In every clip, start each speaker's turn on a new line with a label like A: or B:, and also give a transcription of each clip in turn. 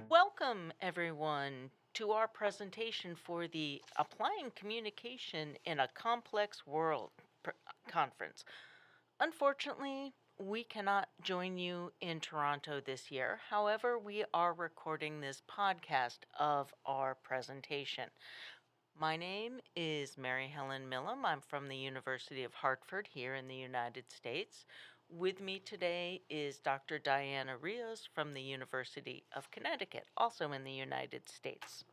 A: Welcome, everyone, to our presentation for the Applying Communication in a Complex World conference. Unfortunately, we cannot join you in Toronto this year. However, we are recording this podcast of our presentation. My name is Helen Millham. I'm from the University of Hartford here in the United States. With me today is Dr. Diana Rios from the University of Connecticut, also in the United States.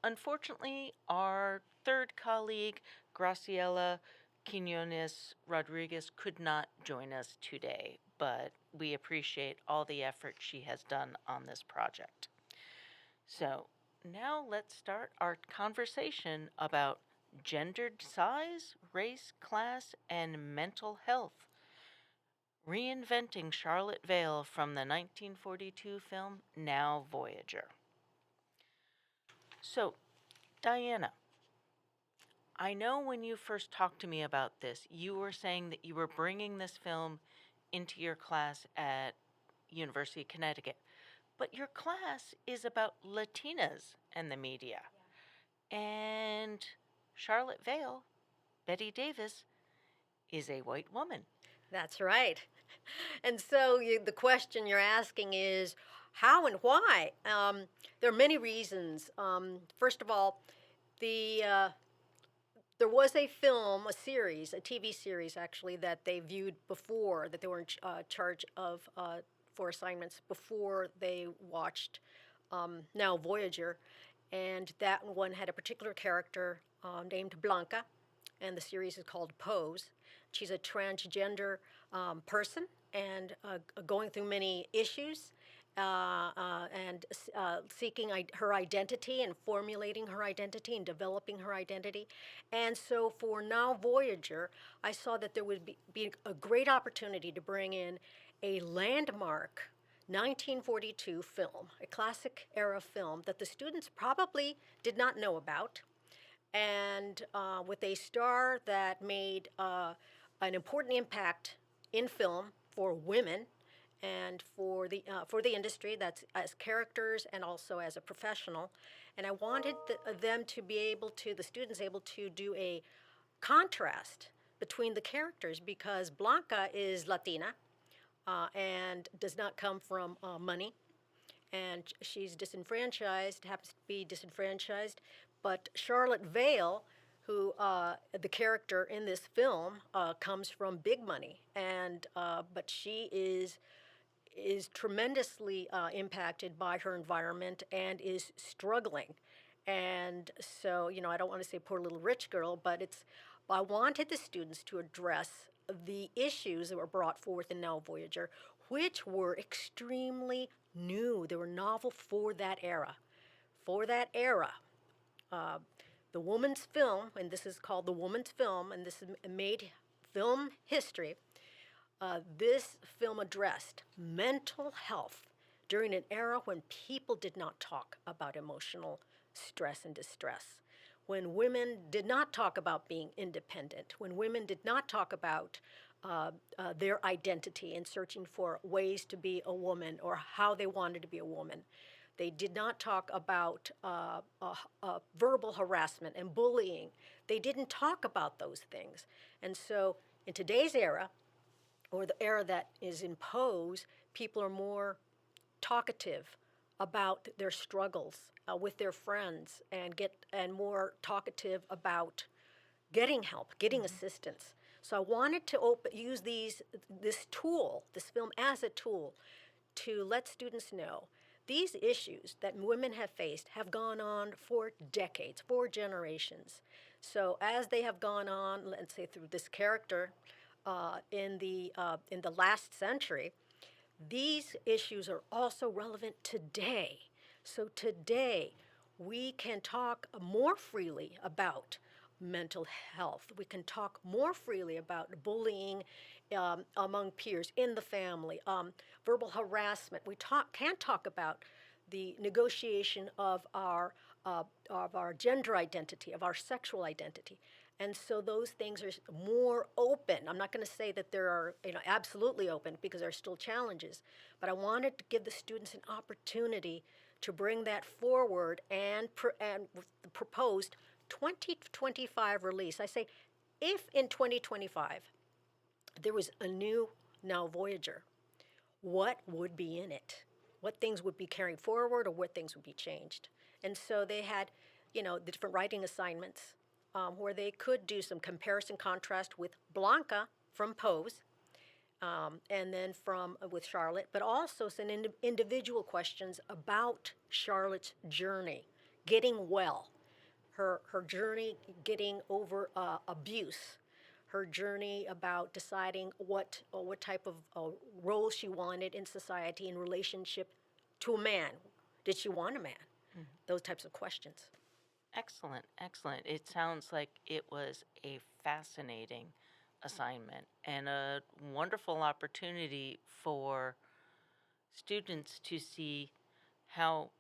A: Unfortunately, our third colleague, Graciela Quinones Rodriguez, could not join us today, but we appreciate all the effort she has done on this project. So now let's start our conversation about gendered size, race, class, and mental health. Reinventing Charlotte Vale from the 1942 film Now Voyager. So, Diana, I know when you first talked to me about this, you were saying that you were bringing this film into your class at University of Connecticut. But your class is about Latinas and the media. Yeah. And Charlotte Vale, Betty Davis, is a white woman.
B: That's right. And so the question you're asking is how and why? There are many reasons. First of all, there was a film, a series, a TV series actually, that they viewed before, that they were in charge of for assignments before they watched Now Voyager. And that one had a particular character named Blanca, and the series is called Pose. She's a transgender person and going through many issues and seeking her identity and formulating her identity and developing her identity. And so for Now Voyager, I saw that there would be a great opportunity to bring in a landmark 1942 film, a classic era film that the students probably did not know about, and with a star that made an important impact in film for women and for the industry, that's as characters and also as a professional. And I wanted them to be able to, the students able to do a contrast between the characters, because Blanca is Latina and does not come from money, and she's disenfranchised, happens to be disenfranchised. But Charlotte Vale, who the character in this film, comes from big money, and but she is tremendously impacted by her environment and is struggling. And so, I don't want to say poor little rich girl, but I wanted the students to address the issues that were brought forth in Now Voyager, which were extremely new. They were novel for that era. For that era, the woman's film, and this is called the woman's film, and this is made film history. This film addressed mental health during an era when people did not talk about emotional stress and distress, when women did not talk about being independent, when women did not talk about their identity and searching for ways to be a woman or how they wanted to be a woman. They did not talk about verbal harassment and bullying. They didn't talk about those things. And so in today's era, or the era that is in Pose, people are more talkative about their struggles with their friends, and more talkative about getting help, getting assistance. So I wanted to use this film as a tool to let students know these issues that women have faced have gone on for decades, for generations. So as they have gone on, let's say through this character in the last century, these issues are also relevant today. So today, we can talk more freely about mental health. We can talk more freely about bullying among peers in the family, verbal harassment. We can talk about the negotiation of our gender identity, of our sexual identity. And so those things are more open. I'm not going to say that there are, absolutely open, because there are still challenges, but I wanted to give the students an opportunity to bring that forward, and with the proposed 2025 release. I say, if in 2025 there was a new now Voyager, what would be in it? What things would be carried forward, or what things would be changed? And so they had, the different writing assignments, where they could do some comparison contrast with Blanca from Pose, and then from with Charlotte, but also some individual questions about Charlotte's journey, getting well, her journey getting over abuse, her journey about deciding what type of role she wanted in society in relationship to a man. Did she want a man? Those types of questions.
A: Excellent, excellent. It sounds like it was a fascinating assignment and a wonderful opportunity for students to see how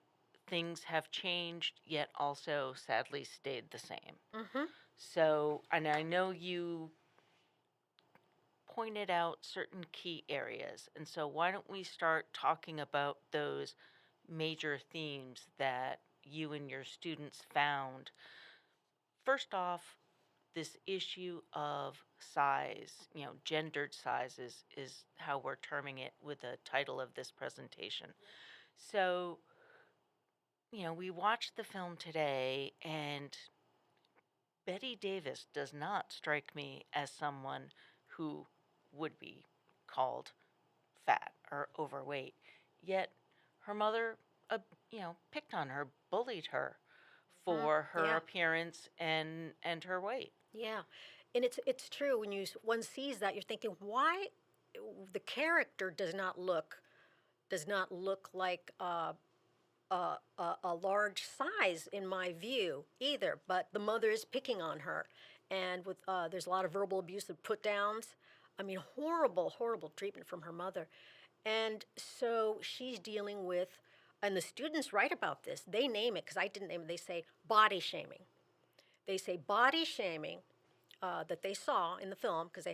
A: things have changed, yet also sadly stayed the same.
B: Mm-hmm.
A: So, and I know you pointed out certain key areas, and so why don't we start talking about those major themes that you and your students found? First off, this issue of size, gendered sizes is how we're terming it with the title of this presentation. So, we watched the film today, and Betty Davis does not strike me as someone who would be called fat or overweight. Yet her mother, picked on her, bullied her for her
B: Yeah.
A: appearance and her weight.
B: Yeah, and it's true when one sees that, you're thinking, why the character does not look like a large size in my view either, but the mother is picking on her, and with there's a lot of verbal abuse and put downs. I mean, horrible treatment from her mother, and so she's dealing with. And the students write about this. They name it, because I didn't name it. They say body shaming. They say body shaming, that they saw in the film, because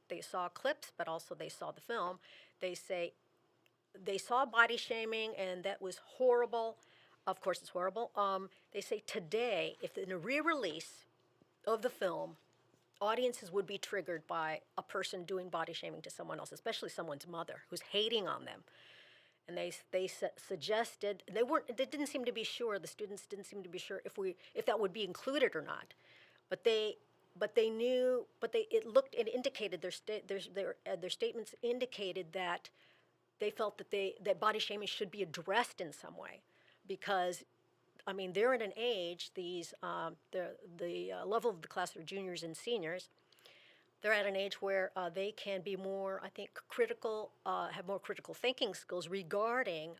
B: they saw clips, but also they saw the film. They say they saw body shaming, and that was horrible. Of course, it's horrible. They say today, if in a re-release of the film, audiences would be triggered by a person doing body shaming to someone else, especially someone's mother who's hating on them. And they suggested, they didn't seem to be sure. The students didn't seem to be sure if that would be included or not. But they knew. It indicated their statements indicated that they felt that body shaming should be addressed in some way, because I mean, they're at an age, the level of the class are juniors and seniors. They're at an age where they can be more, I think, critical, have more critical thinking skills regarding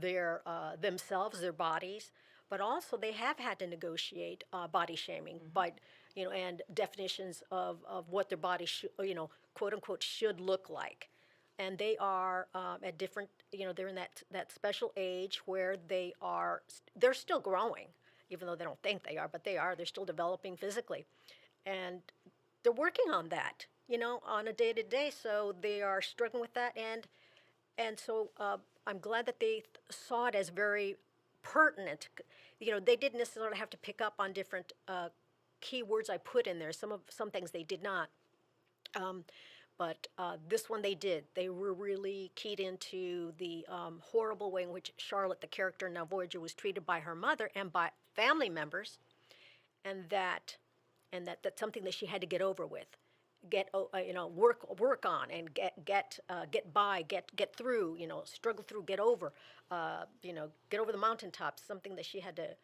B: their themselves, their bodies, but also they have had to negotiate body shaming, but and definitions of what their body should, quote unquote, should look like. And they are at different, they're in that special age where they're still growing, even though they don't think they are, but they are. They're still developing physically, and they're working on that, on a day-to-day. So they are struggling with that, and so I'm glad that they saw it as very pertinent. They didn't necessarily have to pick up on different keywords I put in there. Some things they did not. But this one they did. They were really keyed into the horrible way in which Charlotte, the character in Now Voyager, was treated by her mother and by family members, and that's something that she had to get over with, work on, and get by, get through, struggle through, get over, get over the mountaintops. Something that she had to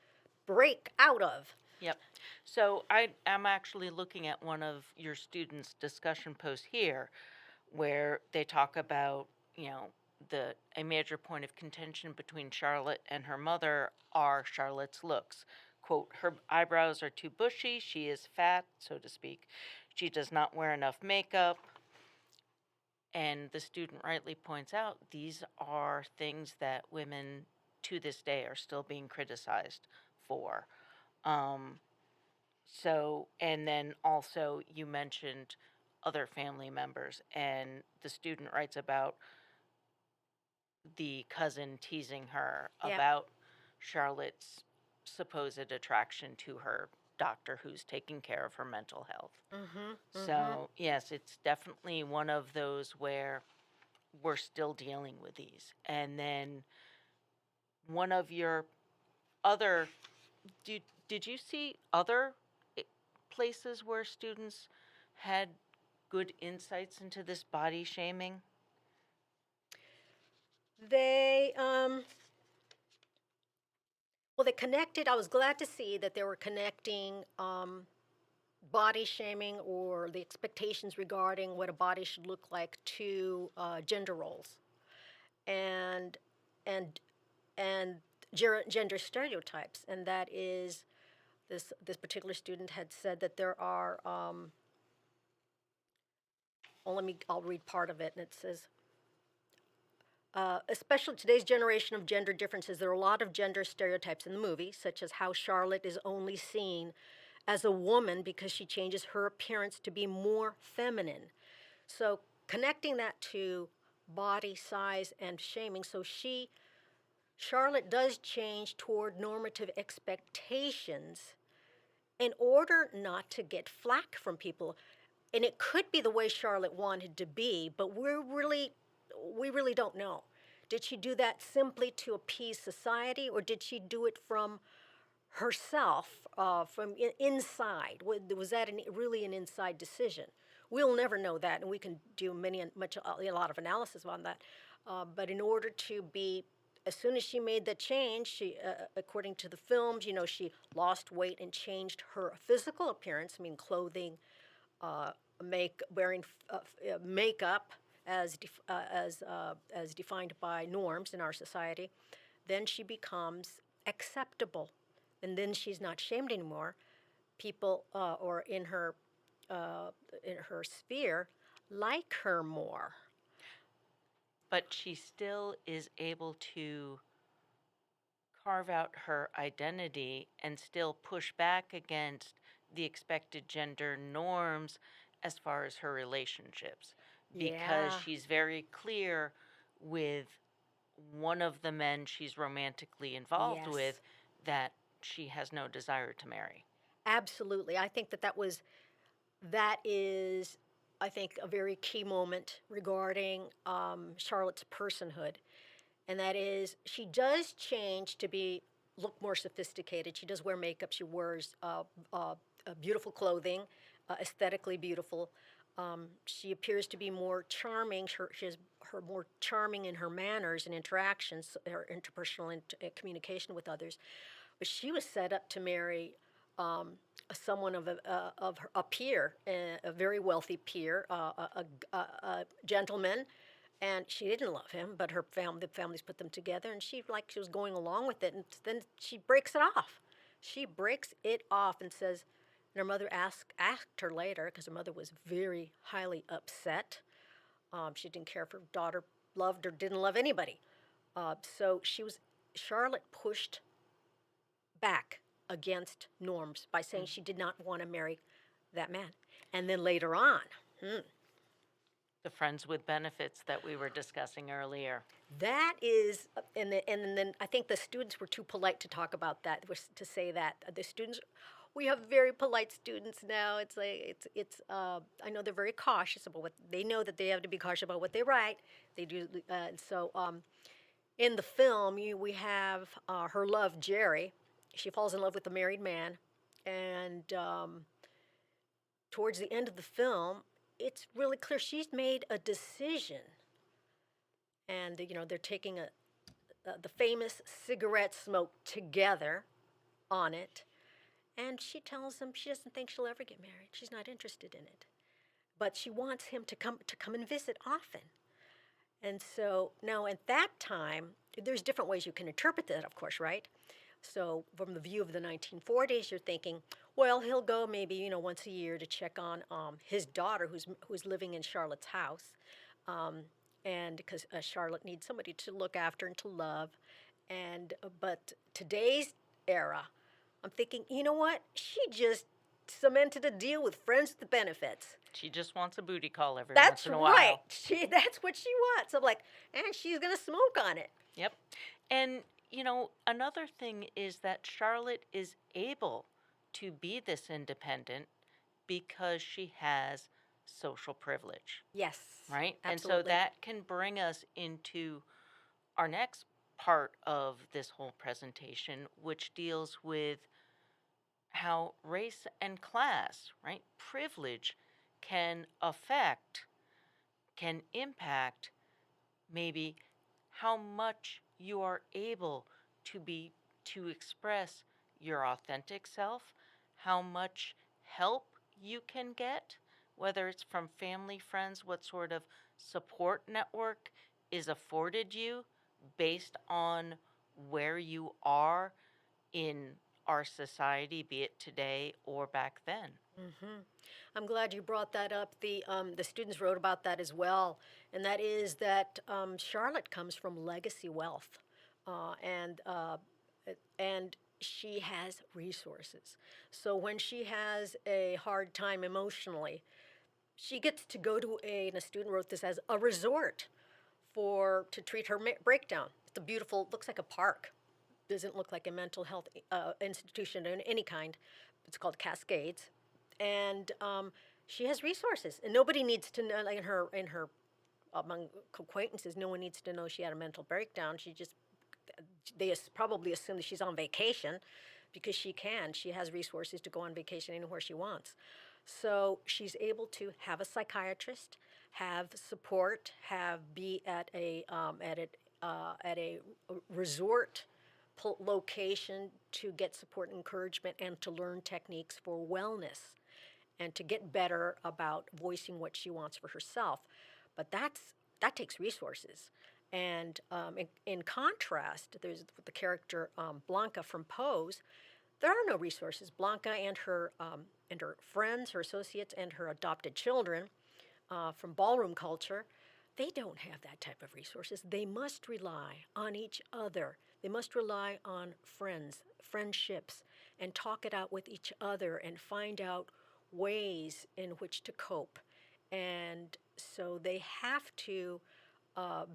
B: break out of.
A: Yep. So I am actually looking at one of your students' discussion posts here, where they talk about, a major point of contention between Charlotte and her mother are Charlotte's looks. Quote, her eyebrows are too bushy, she is fat, so to speak. She does not wear enough makeup. And the student rightly points out these are things that women to this day are still being criticized for. Um, So, and then also you mentioned other family members, and the student writes about the cousin teasing her
B: Yeah.
A: about Charlotte's supposed attraction to her doctor who's taking care of her mental health.
B: Mm-hmm. Mm-hmm.
A: So, yes, it's definitely one of those where we're still dealing with these. And then one of your other, did you see other i- places where students had good insights into this body shaming?
B: They well, they connected. I was glad to see that they were connecting body shaming or the expectations regarding what a body should look like to gender roles and and and gender stereotypes. And that is this particular student had said that there are. Well, I'll read part of it, and it says. Especially today's generation of gender differences, there are a lot of gender stereotypes in the movie, such as how Charlotte is only seen as a woman because she changes her appearance to be more feminine. So connecting that to body size and shaming, so Charlotte does change toward normative expectations in order not to get flack from people. And it could be the way Charlotte wanted to be, but we really don't know. Did she do that simply to appease society, or did she do it from herself, from inside? Was that really an inside decision? We'll never know that, and we can do a lot of analysis on that. But in order to be, as soon as she made the change, according to the films, she lost weight and changed her physical appearance. I mean, clothing, uh, wearing makeup as defined by norms in our society. Then she becomes acceptable, and then she's not shamed anymore. People or in her sphere like her more.
A: But she still is able to carve out her identity and still push back against the expected gender norms as far as her relationships, because
B: Yeah.
A: she's very clear with one of the men she's romantically involved
B: Yes.
A: with that she has no desire to marry.
B: Absolutely. I think that is, I think, a very key moment regarding Charlotte's personhood, and that is she does change to be look more sophisticated. She does wear makeup. She wears beautiful clothing, aesthetically beautiful. She appears to be more charming. She has her more charming in her manners and interactions, her interpersonal communication with others. But she was set up to marry um, someone a peer, a very wealthy peer, a gentleman, and she didn't love him, but the families put them together, and she was going along with it, and then she breaks it off. She breaks it off and says, and her mother asked her later because her mother was very highly upset. She didn't care if her daughter loved or didn't love anybody. So Charlotte pushed back against norms by saying she did not want to marry that man. And then later on,
A: The friends with benefits that we were discussing earlier.
B: that is, and then I think the students were too polite to talk about that, to say that. The students, we have very polite students now. It's like, I know they're very cautious about what, they know that they have to be cautious about what they write. They do, in the film, we have her love, Jerry. She falls in love with a married man, and towards the end of the film, it's really clear she's made a decision, and they're taking the famous cigarette smoke together on it, and she tells him she doesn't think she'll ever get married. She's not interested in it, but she wants him to come and visit often. And so now at that time, there's different ways you can interpret that, of course, right? So from the view of the 1940s, you're thinking, well, he'll go maybe once a year to check on his daughter who's living in Charlotte's house, um, and because Charlotte needs somebody to look after and to love, and but today's era, I'm thinking, you know what? She just cemented a deal with friends with benefits.
A: She just wants a booty call every once
B: That's
A: in a
B: right.
A: while.
B: That's what she wants. I'm like, and she's gonna smoke on it.
A: Yep. And, another thing is that Charlotte is able to be this independent because she has social privilege,
B: Yes,
A: right? And so
B: absolutely.
A: that can bring us into our next part of this whole presentation, which deals with how race and class, right, privilege can affect, can impact maybe how much you are able to express your authentic self, how much help you can get, whether it's from family, friends, what sort of support network is afforded you based on where you are in our society, be it today or back then.
B: hmm I'm glad you brought that up. The students wrote about that as well, and that is that Charlotte comes from legacy wealth, uh, and uh, and she has resources. So when she has a hard time emotionally, she gets to go to and a student wrote this as a resort for to treat her breakdown. It's a beautiful, looks like a park. Doesn't look like a mental health institution in any kind. It's called Cascades, and she has resources, and nobody needs to know. Like in her among acquaintances, no one needs to know she had a mental breakdown. She just they probably assume that she's on vacation because she can. She has resources to go on vacation anywhere she wants. So she's able to have a psychiatrist, have support, have be at a resort location to get support and encouragement and to learn techniques for wellness and to get better about voicing what she wants for herself. But that takes resources. And in contrast, there's the character Blanca from Pose. There are no resources. Blanca and her friends, her associates, and her adopted children from ballroom culture, they don't have that type of resources. They must rely on each other. They must rely on friendships, and talk it out with each other and find out ways in which to cope. And so they have to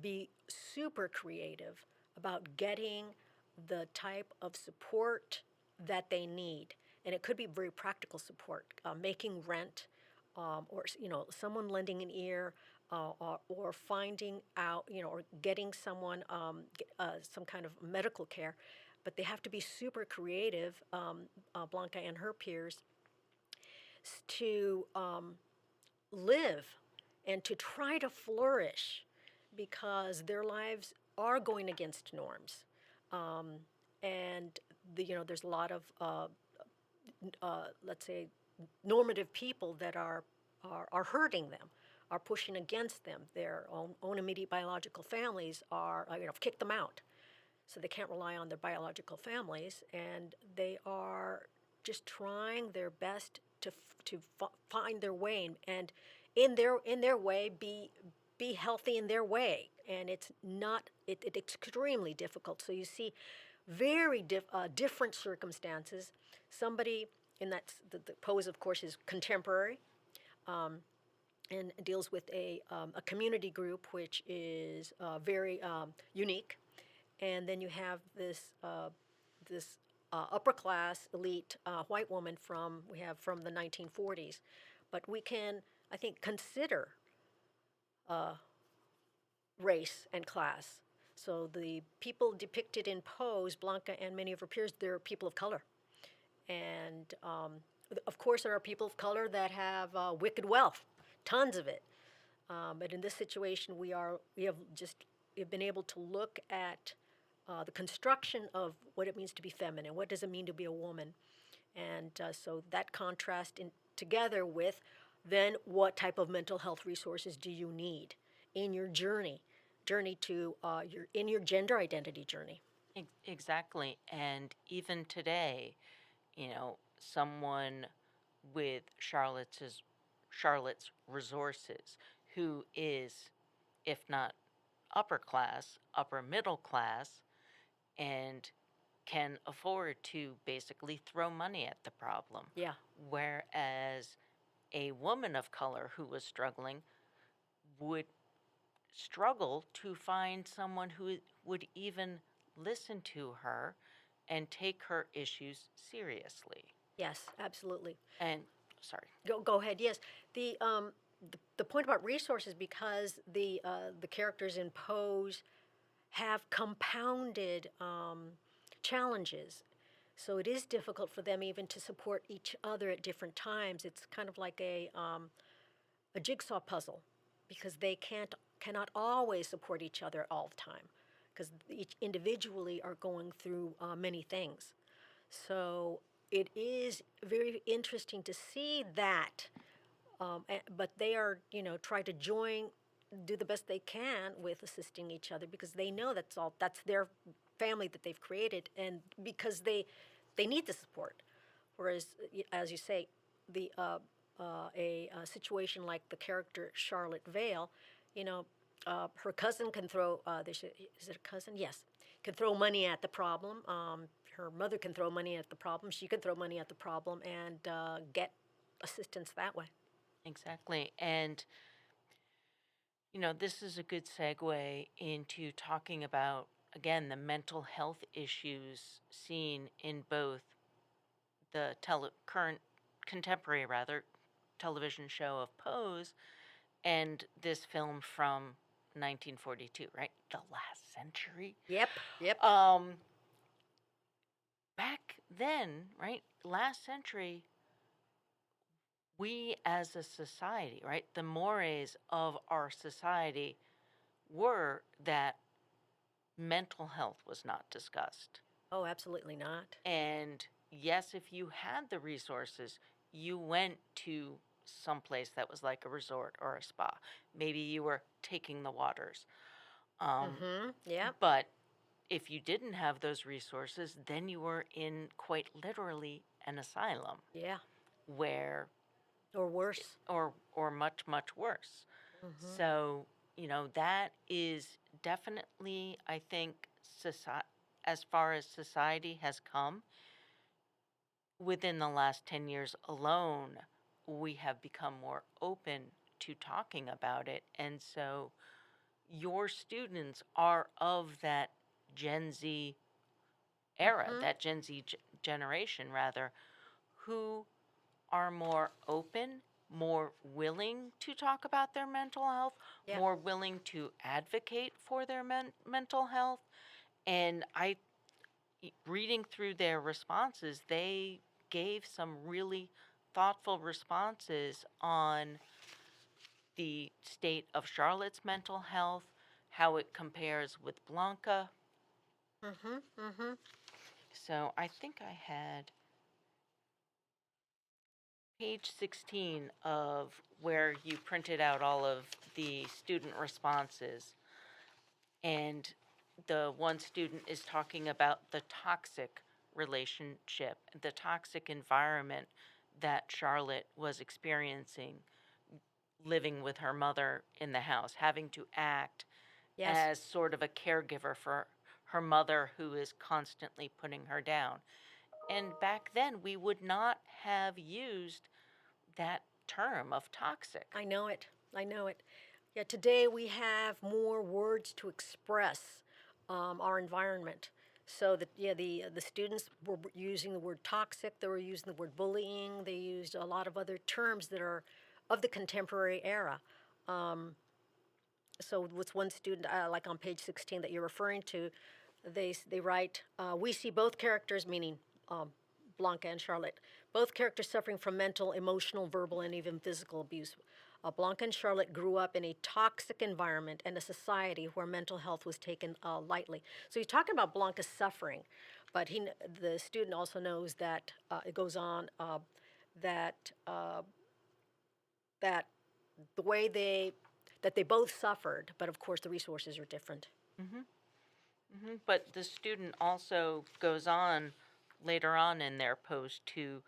B: be super creative about getting the type of support that they need. And it could be very practical support, making rent, or someone lending an ear, or finding out, or getting someone some kind of medical care. But they have to be super creative, Blanca and her peers, to live and to try to flourish because their lives are going against norms. Um, and there's a lot of let's say normative people that are hurting them, are pushing against them. Their own immediate biological families are kick them out, so they can't rely on their biological families, and they are just trying their best to find their way and in their way be healthy in their way. And it's not it's extremely difficult. So you see very different circumstances. Somebody in the pose, of course, is contemporary, and deals with a community group which is very unique. And then you have this upper class elite white woman from the 1940s. But we can, I think, consider race and class. So the people depicted in Pose, Blanca and many of her peers, they're people of color. And of course, there are people of color that have wicked wealth, tons of it. But in this situation, we have been able to look at the construction of what it means to be feminine. What does it mean to be a woman? And so that contrast together with then what type of mental health resources do you need in your journey to your gender identity journey.
A: Exactly. And even today, someone with Charlotte's resources, who is, if not upper class, upper middle class, and can afford to basically throw money at the problem.
B: Yeah.
A: Whereas a woman of color who was struggling would struggle to find someone who would even listen to her and take her issues seriously.
B: Yes, absolutely.
A: And sorry.
B: Go ahead. Yes, the point about resources, because the characters in Pose have compounded challenges, so it is difficult for them even to support each other at different times. It's kind of like a jigsaw puzzle, because they cannot always support each other all the time, because each individually are going through many things. So it is very interesting to see that, but they are, try to do the best they can with assisting each other, because they know that's their family that they've created, and because they need the support. Whereas, as you say, the a situation like the character Charlotte Vale, her cousin can throw. Is it a cousin? Yes, can throw money at the problem. Her mother can throw money at the problem. She can throw money at the problem and get assistance that way.
A: Exactly. And, this is a good segue into talking about, again, the mental health issues seen in both the current contemporary, rather, television show of Pose and this film from 1942, right? The last century.
B: Yep. Yep.
A: Back then, right? Last century, we as a society, right? The mores of our society were that mental health was not discussed.
B: Oh, absolutely not.
A: And yes, if you had the resources, you went to someplace that was like a resort or a spa. Maybe you were taking the waters.
B: Yeah.
A: But if you didn't have those resources, then you were in quite literally an asylum.
B: Yeah.
A: Where,
B: or worse,
A: or much, much worse. So, that is definitely, I think, as far as society has come, within the last 10 years alone, we have become more open to talking about it. And so your students are of that Gen Z era, that Gen Z generation, rather, who are more open, more willing to talk about their mental health, more willing to advocate for their mental health. And reading through their responses, they gave some really thoughtful responses on the state of Charlotte's mental health, how it compares with Blanca. So I think I had page 16 of where you printed out all of the student responses. And the one student is talking about the toxic relationship, the toxic environment that Charlotte was experiencing living with her mother in the house, having to act as sort of a caregiver for her mother who is constantly putting her down. And back then, we would not have used that term of toxic.
B: I know it. Yeah, today we have more words to express our environment. So that the students were using the word toxic. They were using the word bullying. They used a lot of other terms that are of the contemporary era. So with one student, like on page 16 that you're referring to, they write, we see both characters, meaning Blanca and Charlotte, both characters suffering from mental, emotional, verbal, and even physical abuse. Blanca and Charlotte grew up in a toxic environment and a society where mental health was taken lightly. So he's talking about Blanca's suffering, but the student also knows that it goes on that that the way they both suffered, but of course the resources are different.
A: But the student also goes on later on in their post to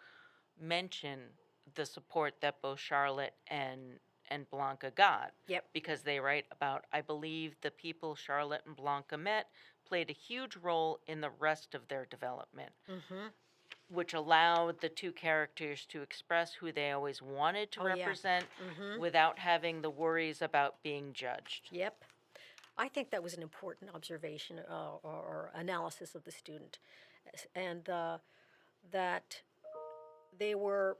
A: mention the support that both Charlotte and Blanca got.
B: Yep.
A: Because they write about, I believe the people Charlotte and Blanca met played a huge role in the rest of their development,
B: Mm-hmm.
A: which allowed the two characters to express who they always wanted to
B: Oh, yeah.
A: represent
B: Mm-hmm.
A: without having the worries about being judged.
B: Yep. I think that was an important observation or analysis of the student, and that they were,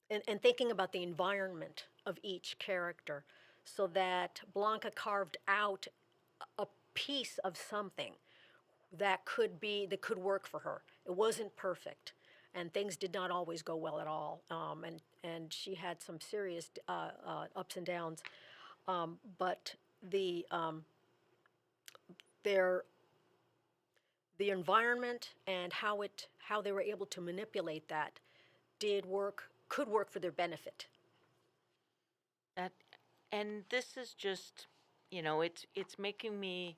B: and thinking about the environment of each character, so that Blanca carved out a piece of something that could work for her. It wasn't perfect, and things did not always go well at all. And she had some serious ups and downs. But their the environment and how they were able to manipulate that could work for their benefit.
A: That, and this is just, it's making me,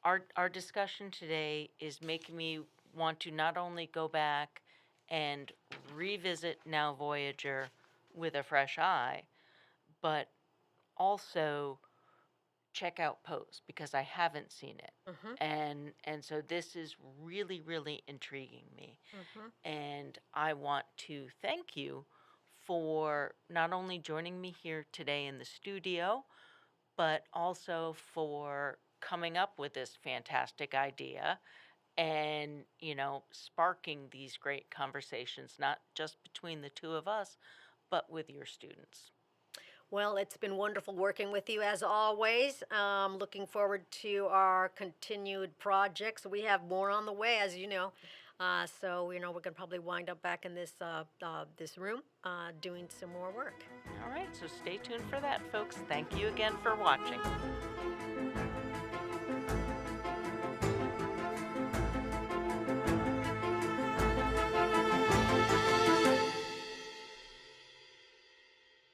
A: our discussion today is making me want to not only go back and revisit Now Voyager with a fresh eye, but also check out Pose because I haven't seen it.
B: Mm-hmm.
A: And so this is really, really intriguing me.
B: Mm-hmm.
A: And I want to thank you for not only joining me here today in the studio, but also for coming up with this fantastic idea and, sparking these great conversations, not just between the two of us, but with your students.
B: Well, it's been wonderful working with you as always. Looking forward to our continued projects. We have more on the way, as you know. So we're going to probably wind up back in this room doing some more work.
A: All right, so stay tuned for that, folks. Thank you again for watching.